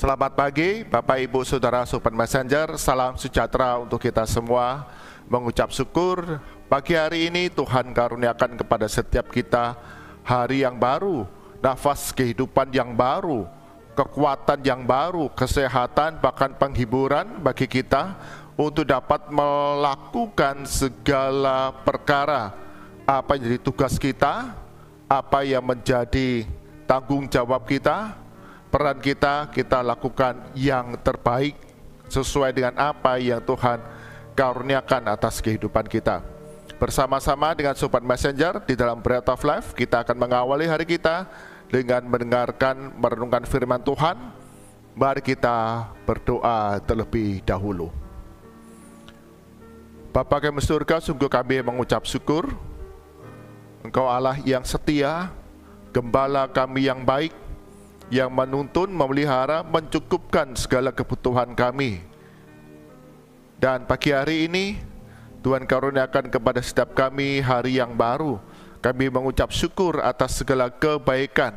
Selamat pagi Bapak Ibu Saudara Sobat Messenger, salam sejahtera untuk kita semua. Mengucap syukur pagi hari ini Tuhan karuniakan kepada setiap kita hari yang baru, nafas kehidupan yang baru, kekuatan yang baru, kesehatan, bahkan penghiburan bagi kita untuk dapat melakukan segala perkara. Apa yang menjadi tugas kita, apa yang menjadi tanggung jawab kita, peran kita lakukan yang terbaik sesuai dengan apa yang Tuhan karuniakan atas kehidupan kita. Bersama-sama dengan Sobat Messenger di dalam Bread of Life, kita akan mengawali hari kita dengan mendengarkan, merenungkan firman Tuhan. Mari kita berdoa terlebih dahulu. Bapa kami surga, sungguh kami mengucap syukur. Engkau Allah yang setia, Gembala kami yang baik, yang menuntun, memelihara, mencukupkan segala kebutuhan kami. Dan pagi hari ini Tuhan karuniakan kepada setiap kami hari yang baru. Kami mengucap syukur atas segala kebaikan,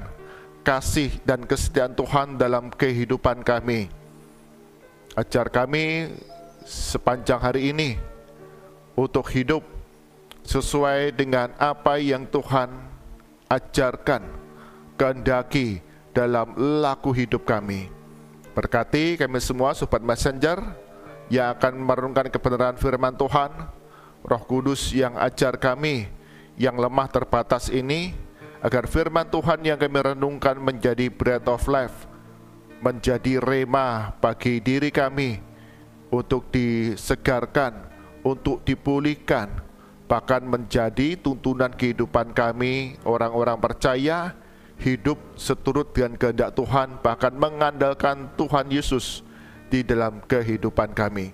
kasih dan kesetiaan Tuhan dalam kehidupan kami. Ajar kami sepanjang hari ini untuk hidup sesuai dengan apa yang Tuhan ajarkan, kehendaki dalam laku hidup kami. Berkati kami semua Sobat Messenger yang akan merenungkan kebenaran firman Tuhan. Roh Kudus yang ajar kami yang lemah terbatas ini, agar firman Tuhan yang kami renungkan menjadi bread of life, menjadi rema bagi diri kami untuk disegarkan, untuk dipulihkan, bahkan menjadi tuntunan kehidupan kami orang-orang percaya, hidup seturut dengan kehendak Tuhan, bahkan mengandalkan Tuhan Yesus di dalam kehidupan kami.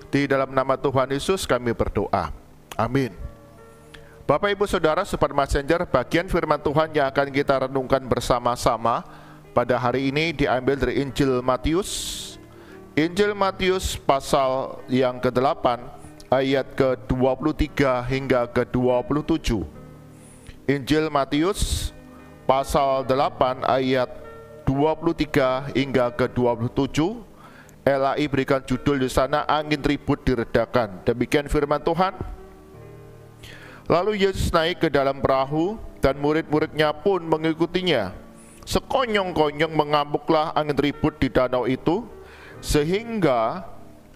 Di dalam nama Tuhan Yesus kami berdoa. Amin. Bapak Ibu Saudara Sobat Messenger, bagian firman Tuhan yang akan kita renungkan bersama-sama pada hari ini diambil dari Injil Matius. Injil Matius pasal yang ke-8 ayat ke-23 hingga ke-27. Injil Matius pasal 8 ayat 23 hingga ke-27. LAI berikan judul di sana, angin ribut diredakan. Demikian firman Tuhan. Lalu Yesus naik ke dalam perahu dan murid-muridnya pun mengikutinya. Sekonyong-konyong mengamuklah angin ribut di danau itu, sehingga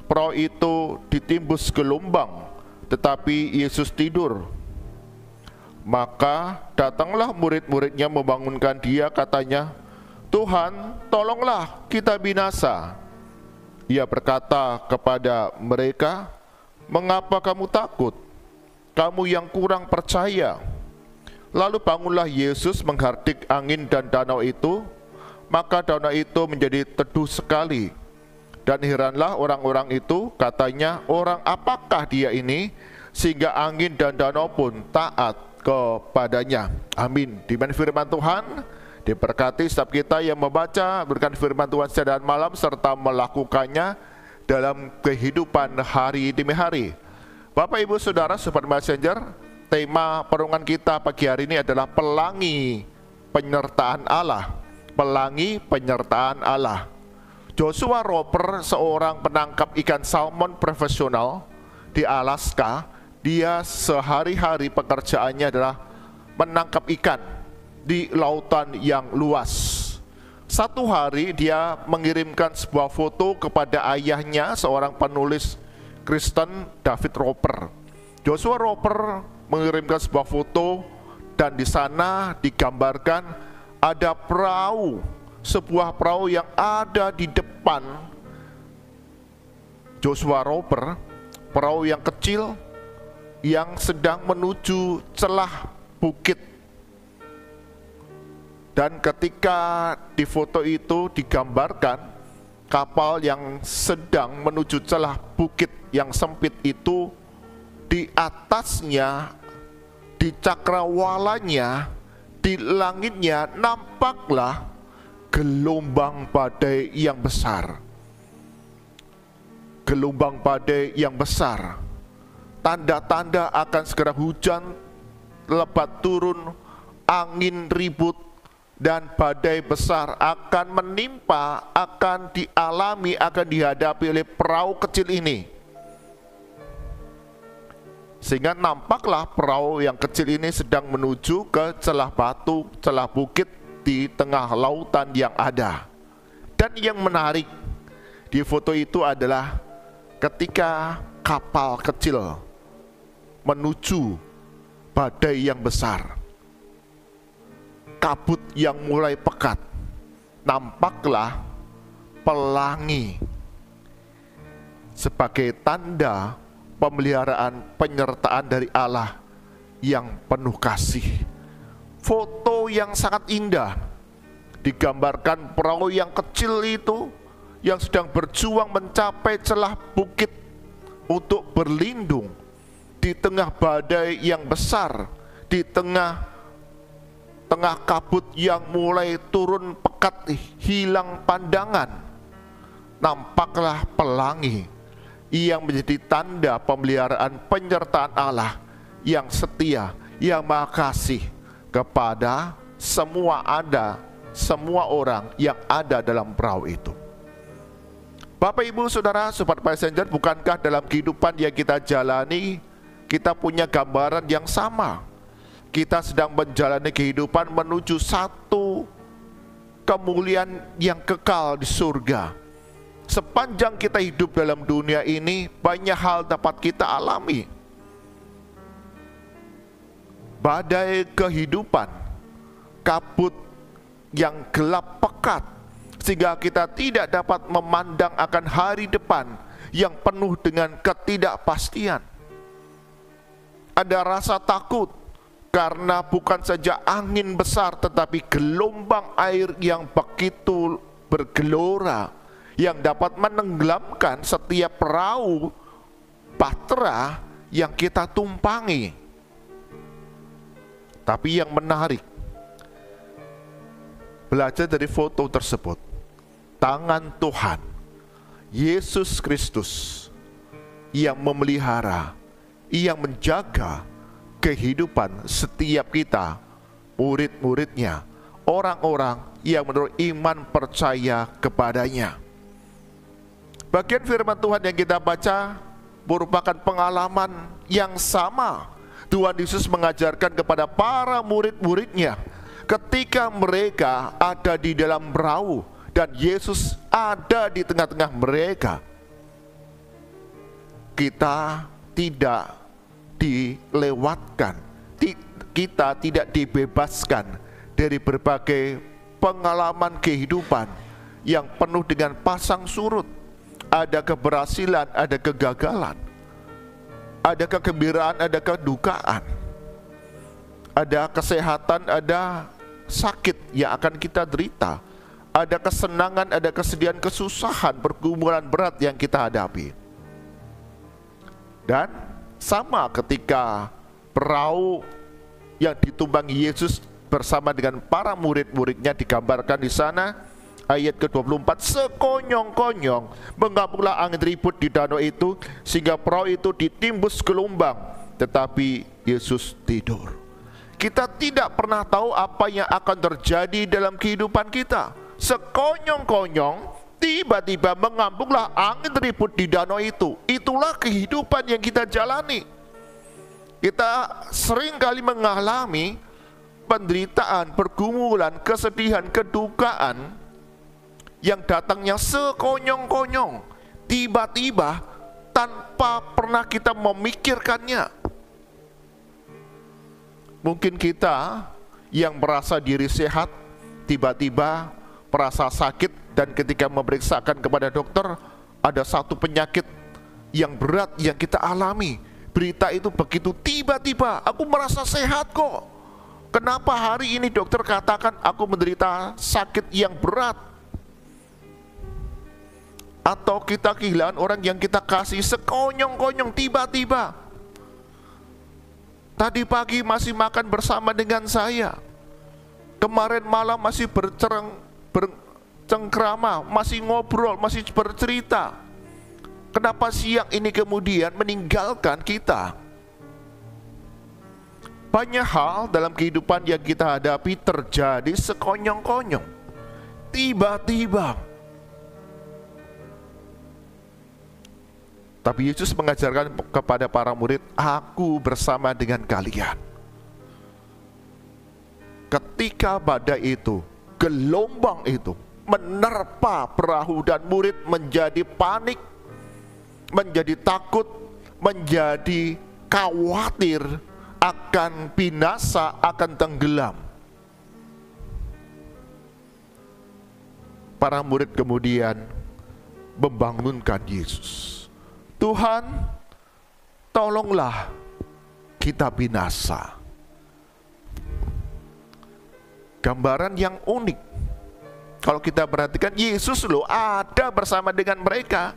perahu itu ditimbus gelombang, tetapi Yesus tidur. Maka datanglah murid-muridnya membangunkan dia, katanya, "Tuhan, tolonglah, kita binasa." Ia berkata kepada mereka, "Mengapa kamu takut? Kamu yang kurang percaya." Lalu bangunlah Yesus menghardik angin dan danau itu, maka danau itu menjadi teduh sekali. Dan heranlah orang-orang itu, katanya, "Orang apakah dia ini, sehingga angin dan danau pun taat kepadanya." Amin. Demikian firman Tuhan. Diberkati setiap kita yang membaca, berikan firman Tuhan siang dan malam, serta melakukannya dalam kehidupan hari demi hari. Bapak Ibu Saudara Sobat Messenger, tema perenungan kita pagi hari ini adalah pelangi penyertaan Allah. Pelangi penyertaan Allah. Joshua Roper, seorang penangkap ikan salmon profesional di Alaska, dia sehari-hari pekerjaannya adalah menangkap ikan di lautan yang luas. Satu hari dia mengirimkan sebuah foto kepada ayahnya, seorang penulis Kristen, David Roper. Joshua Roper mengirimkan sebuah foto dan di sana digambarkan ada perahu, sebuah perahu yang ada di depan Joshua Roper, perahu yang kecil yang sedang menuju celah bukit. Dan ketika di foto itu digambarkan kapal yang sedang menuju celah bukit yang sempit itu, di atasnya, di cakrawalanya, di langitnya nampaklah gelombang badai yang besar. Gelombang badai yang besar, tanda-tanda akan segera hujan lebat turun, angin ribut, dan badai besar akan menimpa, akan dialami, akan dihadapi oleh perahu kecil ini. Sehingga nampaklah perahu yang kecil ini sedang menuju ke celah batu, celah bukit di tengah lautan yang ada. Dan yang menarik di foto itu adalah ketika kapal kecil menuju badai yang besar, kabut yang mulai pekat, nampaklah pelangi sebagai tanda pemeliharaan, penyertaan dari Allah yang penuh kasih. Foto yang sangat indah, digambarkan perahu yang kecil itu yang sedang berjuang mencapai celah bukit untuk berlindung di tengah badai yang besar, di tengah kabut yang mulai turun pekat, hilang pandangan. Nampaklah pelangi yang menjadi tanda pemeliharaan, penyertaan Allah yang setia, yang maha kasih kepada semua orang yang ada dalam perahu itu. Bapak, Ibu, Saudara, Sobat Passenger, bukankah dalam kehidupan yang kita jalani, kita punya gambaran yang sama? Kita sedang menjalani kehidupan menuju satu kemuliaan yang kekal di surga. Sepanjang kita hidup dalam dunia ini, banyak hal dapat kita alami. Badai kehidupan, kabut yang gelap pekat, sehingga kita tidak dapat memandang akan hari depan yang penuh dengan ketidakpastian. Ada rasa takut karena bukan saja angin besar, tetapi gelombang air yang begitu bergelora yang dapat menenggelamkan setiap perahu bahtera yang kita tumpangi. Tapi yang menarik, belajar dari foto tersebut, tangan Tuhan Yesus Kristus yang memelihara, yang menjaga kehidupan setiap kita, murid-muridnya, orang-orang yang menurut iman percaya kepadanya. Bagian firman Tuhan yang kita baca merupakan pengalaman yang sama Tuhan Yesus mengajarkan kepada para murid-muridnya ketika mereka ada di dalam perahu dan Yesus ada di tengah-tengah mereka. Kita tidak dilewatkan, kita tidak dibebaskan dari berbagai pengalaman kehidupan yang penuh dengan pasang surut. Ada keberhasilan, ada kegagalan, ada kegembiraan, ada kedukaan, ada kesehatan, ada sakit yang akan kita derita, ada kesenangan, ada kesedihan, kesusahan, pergumulan berat yang kita hadapi. Dan sama ketika perahu yang ditumpangi Yesus bersama dengan para murid-muridnya digambarkan di sana, ayat ke-24, sekonyong-konyong menggabunglah angin ribut di danau itu sehingga perahu itu ditimbus gelombang, tetapi Yesus tidur. Kita tidak pernah tahu apa yang akan terjadi dalam kehidupan kita. Sekonyong-konyong tiba-tiba mengambunglah angin ribut di danau itu. Itulah kehidupan yang kita jalani. Kita sering kali mengalami penderitaan, pergumulan, kesedihan, kedukaan yang datangnya sekonyong-konyong, tiba-tiba tanpa pernah kita memikirkannya. Mungkin kita yang merasa diri sehat, tiba-tiba merasa sakit, dan ketika memeriksakan kepada dokter, ada satu penyakit yang berat yang kita alami. Berita itu begitu tiba-tiba, aku merasa sehat kok. Kenapa hari ini dokter katakan aku menderita sakit yang berat? Atau kita kehilangan orang yang kita kasih sekonyong-konyong tiba-tiba. Tadi pagi masih makan bersama dengan saya, kemarin malam masih bercengkrama, masih ngobrol, masih bercerita. Kenapa siang ini kemudian meninggalkan kita? Banyak hal dalam kehidupan yang kita hadapi terjadi sekonyong-konyong, tiba-tiba. Tapi Yesus mengajarkan kepada para murid, "Aku bersama dengan kalian." Ketika badai itu, gelombang itu menerpa perahu dan murid menjadi panik, menjadi takut, menjadi khawatir akan binasa, akan tenggelam. Para murid kemudian membangunkan Yesus. "Tuhan, tolonglah kita binasa." Gambaran yang unik. Kalau kita perhatikan, Yesus loh ada bersama dengan mereka.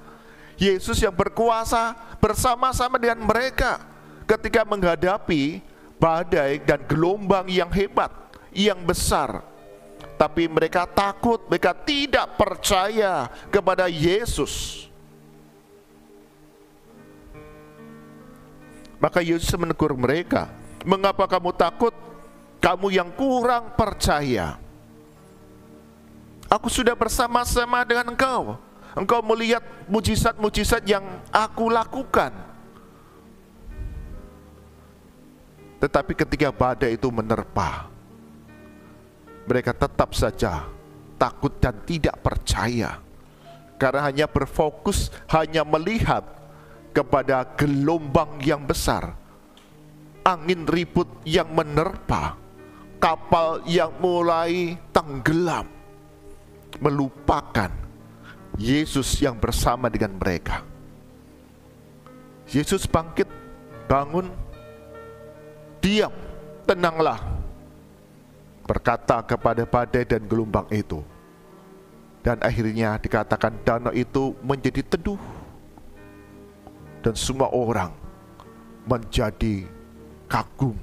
Yesus yang berkuasa bersama-sama dengan mereka ketika menghadapi badai dan gelombang yang hebat, yang besar. Tapi mereka takut, mereka tidak percaya kepada Yesus. Maka Yesus menegur mereka, "Mengapa kamu takut? Kamu yang kurang percaya. Aku sudah bersama-sama dengan engkau. Engkau melihat mujizat-mujizat yang aku lakukan." Tetapi ketika badai itu menerpa, mereka tetap saja takut dan tidak percaya. Karena hanya berfokus, hanya melihat kepada gelombang yang besar, angin ribut yang menerpa, kapal yang mulai tenggelam, melupakan Yesus yang bersama dengan mereka. Yesus bangkit, bangun, diam, tenanglah, berkata kepada badai dan gelombang itu. Dan akhirnya dikatakan danau itu menjadi teduh. Dan semua orang menjadi kagum,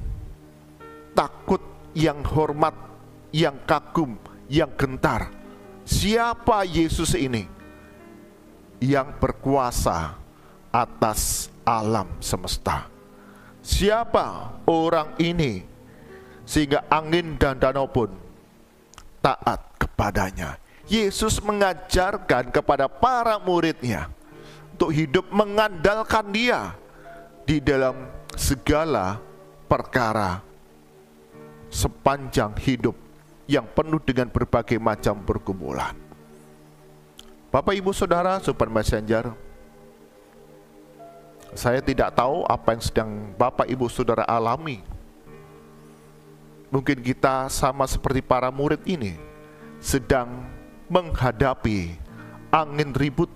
takut, yang hormat, yang kagum, yang gentar. Siapa Yesus ini yang berkuasa atas alam semesta? Siapa orang ini sehingga angin dan danau pun taat kepadanya? Yesus mengajarkan kepada para muridnya untuk hidup mengandalkan Dia di dalam segala perkara sepanjang hidup yang penuh dengan berbagai macam pergumulan. Bapak, Ibu, Saudara, Super Messenger, saya tidak tahu apa yang sedang Bapak, Ibu, Saudara alami. Mungkin kita sama seperti para murid ini, sedang menghadapi angin ribut,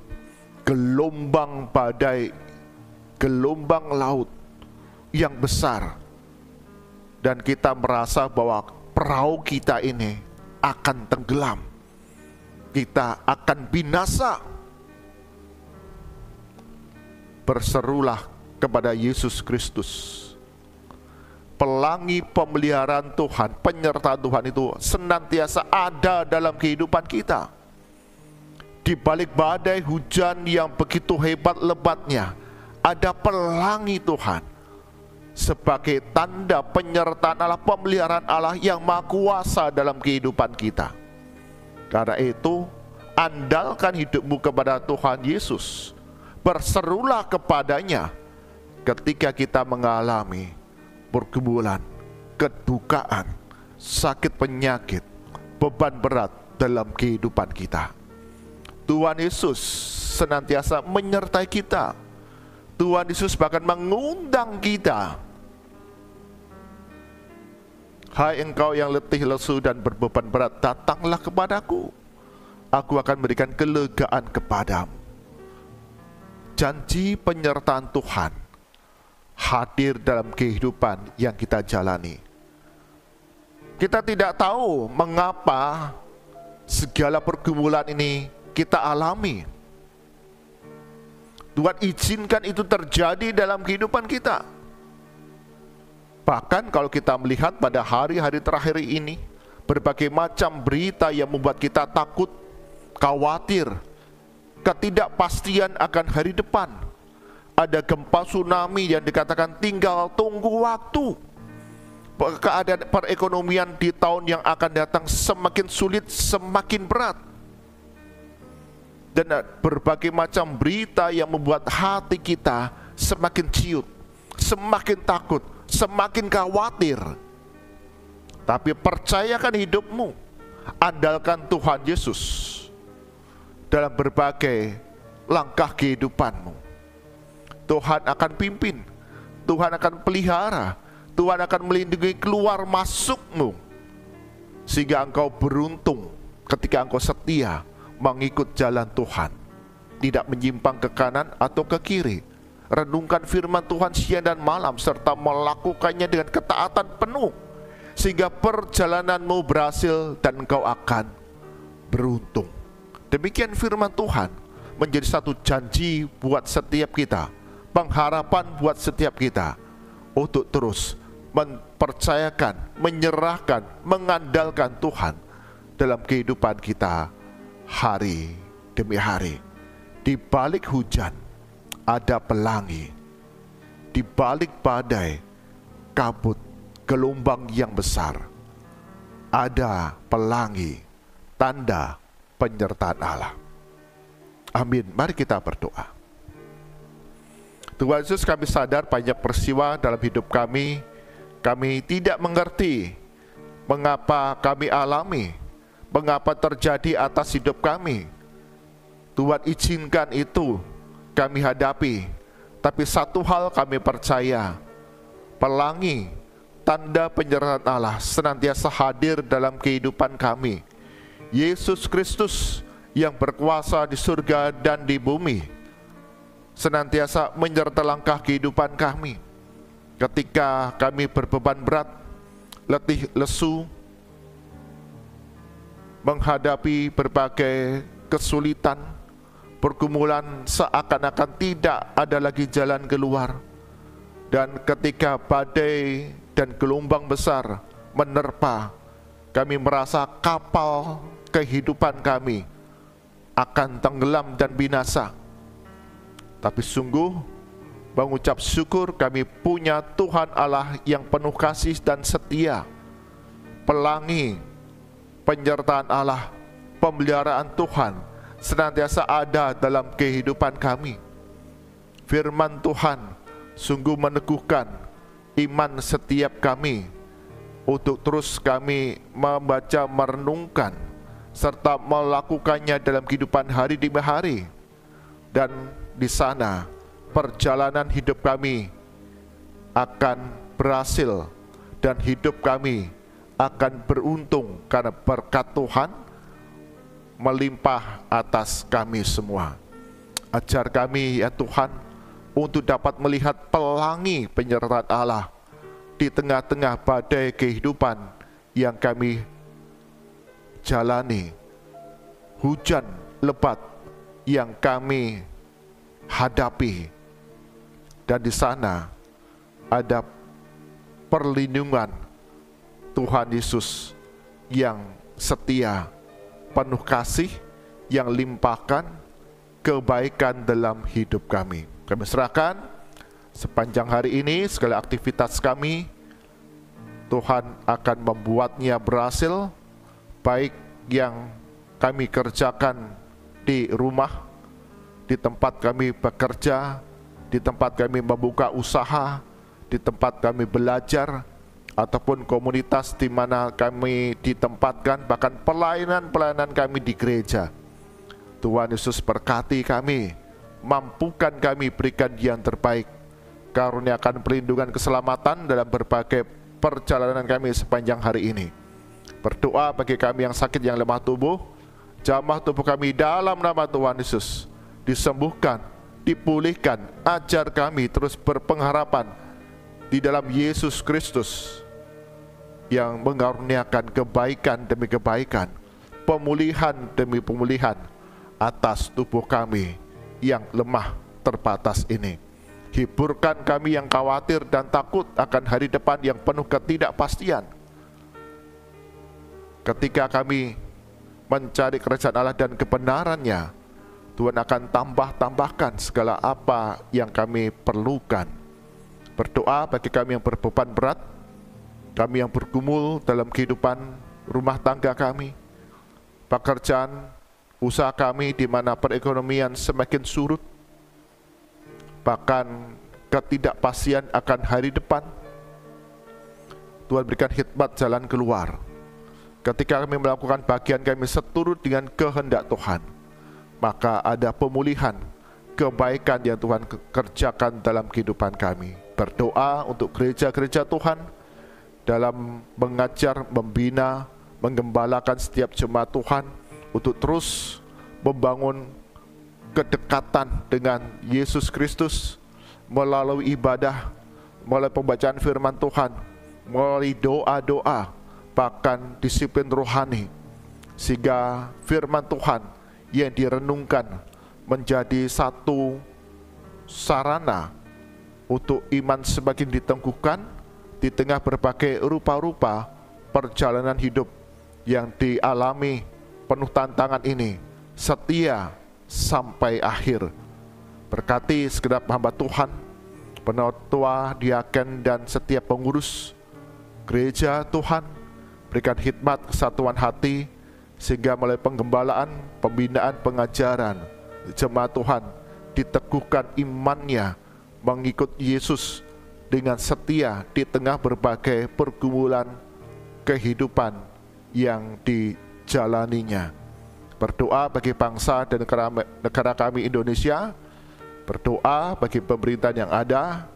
gelombang badai, gelombang laut yang besar. Dan kita merasa bahwa perahu kita ini akan tenggelam. Kita akan binasa. Berserulah kepada Yesus Kristus. Pelangi pemeliharaan Tuhan, penyertaan Tuhan itu senantiasa ada dalam kehidupan kita. Di balik badai hujan yang begitu hebat lebatnya, ada pelangi Tuhan sebagai tanda penyertaan Allah, pemeliharaan Allah yang Maha Kuasa dalam kehidupan kita. Karena itu, andalkan hidupmu kepada Tuhan Yesus. Berserulah kepadanya ketika kita mengalami pergumulan, kedukaan, sakit penyakit, beban berat dalam kehidupan kita. Tuhan Yesus senantiasa menyertai kita. Tuhan Yesus bahkan mengundang kita. "Hai engkau yang letih lesu dan berbeban berat, datanglah kepadaku. Aku akan memberikan kelegaan kepadamu." Janji penyertaan Tuhan hadir dalam kehidupan yang kita jalani. Kita tidak tahu mengapa segala pergumulan ini kita alami. Tuhan izinkan itu terjadi dalam kehidupan kita. Bahkan kalau kita melihat pada hari-hari terakhir ini, berbagai macam berita yang membuat kita takut, khawatir, ketidakpastian akan hari depan. Ada gempa tsunami yang dikatakan tinggal tunggu waktu. keadaan perekonomian di tahun yang akan datang semakin sulit, semakin berat. Dan berbagai macam berita yang membuat hati kita semakin ciut, semakin takut, semakin khawatir. Tapi percayakan hidupmu, andalkan Tuhan Yesus dalam berbagai langkah kehidupanmu. Tuhan akan pimpin, Tuhan akan pelihara, Tuhan akan melindungi keluar masukmu, sehingga engkau beruntung ketika engkau setia mengikut jalan Tuhan, tidak menyimpang ke kanan atau ke kiri. Renungkan firman Tuhan siang dan malam, serta melakukannya dengan ketaatan penuh, sehingga perjalananmu berhasil dan engkau akan beruntung. Demikian firman Tuhan menjadi satu janji buat setiap kita, pengharapan buat setiap kita, untuk terus mempercayakan, menyerahkan, mengandalkan Tuhan dalam kehidupan kita hari demi hari. Di balik hujan ada pelangi, di balik badai, kabut, gelombang yang besar, ada pelangi, tanda penyertaan Allah. Amin. Mari kita berdoa. Tuhan Yesus, kami sadar banyak peristiwa dalam hidup kami tidak mengerti mengapa kami alami, mengapa terjadi atas hidup kami. Tuhan izinkan itu kami hadapi. Tapi satu hal kami percaya, pelangi, tanda penyertaan Allah senantiasa hadir dalam kehidupan kami. Yesus Kristus yang berkuasa di surga dan di bumi senantiasa menyertai langkah kehidupan kami. Ketika kami berbeban berat, letih lesu, menghadapi berbagai kesulitan, pergumulan seakan-akan tidak ada lagi jalan keluar. Dan ketika badai dan gelombang besar menerpa, kami merasa kapal kehidupan kami akan tenggelam dan binasa. Tapi sungguh mengucap syukur kami punya Tuhan Allah yang penuh kasih dan setia. Pelangi, penyertaan Allah, pemeliharaan Tuhan senantiasa ada dalam kehidupan kami. Firman Tuhan sungguh meneguhkan iman setiap kami untuk terus kami membaca, merenungkan, serta melakukannya dalam kehidupan hari demi hari. Dan di sana perjalanan hidup kami akan berhasil dan hidup kami akan beruntung karena berkat Tuhan melimpah atas kami semua. Ajar kami ya Tuhan untuk dapat melihat pelangi penyertaan Allah di tengah-tengah badai kehidupan yang kami jalani, hujan lebat yang kami hadapi. Dan di sana ada perlindungan Tuhan Yesus yang setia, penuh kasih, yang limpahkan kebaikan dalam hidup kami. Kami serahkan sepanjang hari ini segala aktivitas kami, Tuhan akan membuatnya berhasil, baik yang kami kerjakan di rumah, di tempat kami bekerja, di tempat kami membuka usaha, di tempat kami belajar, ataupun komunitas di mana kami ditempatkan, bahkan pelayanan-pelayanan kami di gereja. Tuhan Yesus berkati kami, mampukan kami, berikan yang terbaik, karuniakan perlindungan keselamatan dalam berbagai perjalanan kami sepanjang hari ini. Berdoa bagi kami yang sakit, yang lemah tubuh, jamah tubuh kami dalam nama Tuhan Yesus disembuhkan, dipulihkan. Ajar kami terus berpengharapan di dalam Yesus Kristus yang mengaruniakan kebaikan demi kebaikan, pemulihan demi pemulihan atas tubuh kami yang lemah terbatas ini. Hiburkan kami yang khawatir dan takut akan hari depan yang penuh ketidakpastian. Ketika kami mencari kerajaan Allah dan kebenarannya, Tuhan akan tambahkan segala apa yang kami perlukan. Berdoa bagi kami yang berbeban berat, kami yang bergumul dalam kehidupan rumah tangga kami, pekerjaan, usaha kami di mana perekonomian semakin surut, bahkan ketidakpastian akan hari depan. Tuhan berikan hikmat jalan keluar. Ketika kami melakukan bagian kami seturut dengan kehendak Tuhan, maka ada pemulihan, kebaikan yang Tuhan kerjakan dalam kehidupan kami. Berdoa untuk gereja-gereja Tuhan dalam mengajar, membina, menggembalakan setiap jemaat Tuhan untuk terus membangun kedekatan dengan Yesus Kristus melalui ibadah, melalui pembacaan firman Tuhan, melalui doa-doa, bahkan disiplin rohani, sehingga firman Tuhan yang direnungkan menjadi satu sarana untuk iman semakin diteguhkan di tengah berbagai rupa-rupa perjalanan hidup yang dialami penuh tantangan ini, setia sampai akhir. Berkati segenap hamba Tuhan, penatua, diaken, dan setiap pengurus gereja Tuhan, berikan hikmat kesatuan hati, sehingga melalui penggembalaan, pembinaan, pengajaran, jemaat Tuhan diteguhkan imannya mengikut Yesus dengan setia di tengah berbagai pergumulan kehidupan yang dijalaninya. Berdoa bagi bangsa dan negara kami Indonesia, berdoa bagi pemerintahan yang ada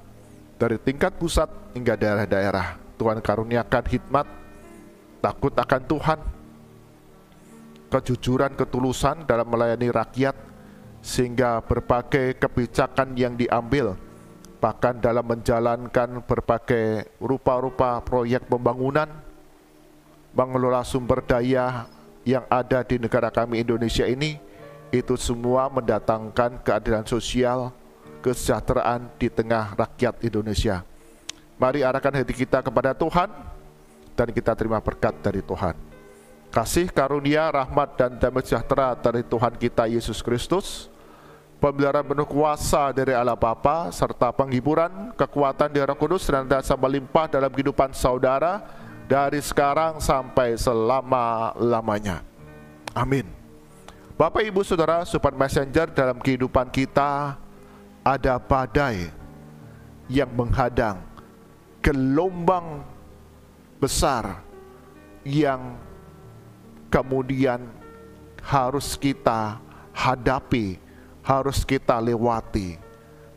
dari tingkat pusat hingga daerah-daerah. Tuhan karuniakan hikmat, takut akan Tuhan, kejujuran, ketulusan dalam melayani rakyat, sehingga berbagai kebijakan yang diambil, bahkan dalam menjalankan berbagai rupa-rupa proyek pembangunan, mengelola sumber daya yang ada di negara kami Indonesia ini, itu semua mendatangkan keadilan sosial, kesejahteraan di tengah rakyat Indonesia. Mari arahkan hati kita kepada Tuhan, dan kita terima berkat dari Tuhan. Kasih karunia, rahmat, dan damai sejahtera dari Tuhan kita Yesus Kristus, pemeliharaan penuh kuasa dari Allah Bapa, serta penghiburan, kekuatan dari Roh Kudus senantiasa melimpah dalam kehidupan saudara dari sekarang sampai selama-lamanya. Amin. Bapak, Ibu, Saudara, Sobat Messenger, dalam kehidupan kita ada badai yang menghadang, gelombang besar yang kemudian harus kita hadapi, harus kita lewati,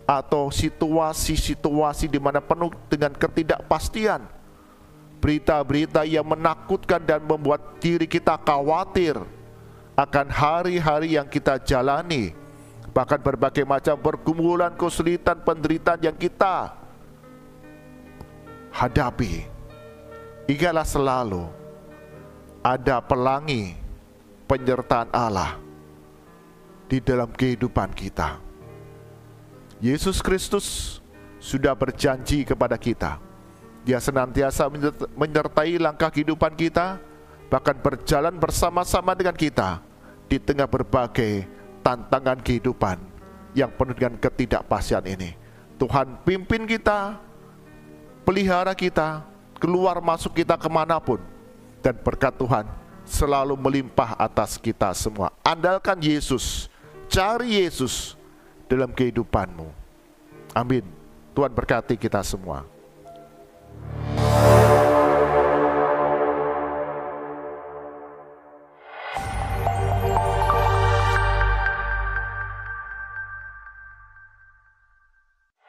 atau situasi-situasi di mana penuh dengan ketidakpastian, berita-berita yang menakutkan dan membuat diri kita khawatir akan hari-hari yang kita jalani, bahkan berbagai macam pergumulan, kesulitan, penderitaan yang kita hadapi. Ingatlah selalu ada pelangi penyertaan Allah di dalam kehidupan kita. Yesus Kristus sudah berjanji kepada kita. Dia senantiasa menyertai langkah kehidupan kita, bahkan berjalan bersama-sama dengan kita di tengah berbagai tantangan kehidupan yang penuh dengan ketidakpastian ini. Tuhan pimpin kita, pelihara kita, keluar masuk kita kemanapun, dan berkat Tuhan selalu melimpah atas kita semua. Andalkan Yesus, cari Yesus dalam kehidupanmu. Amin. Tuhan berkati kita semua.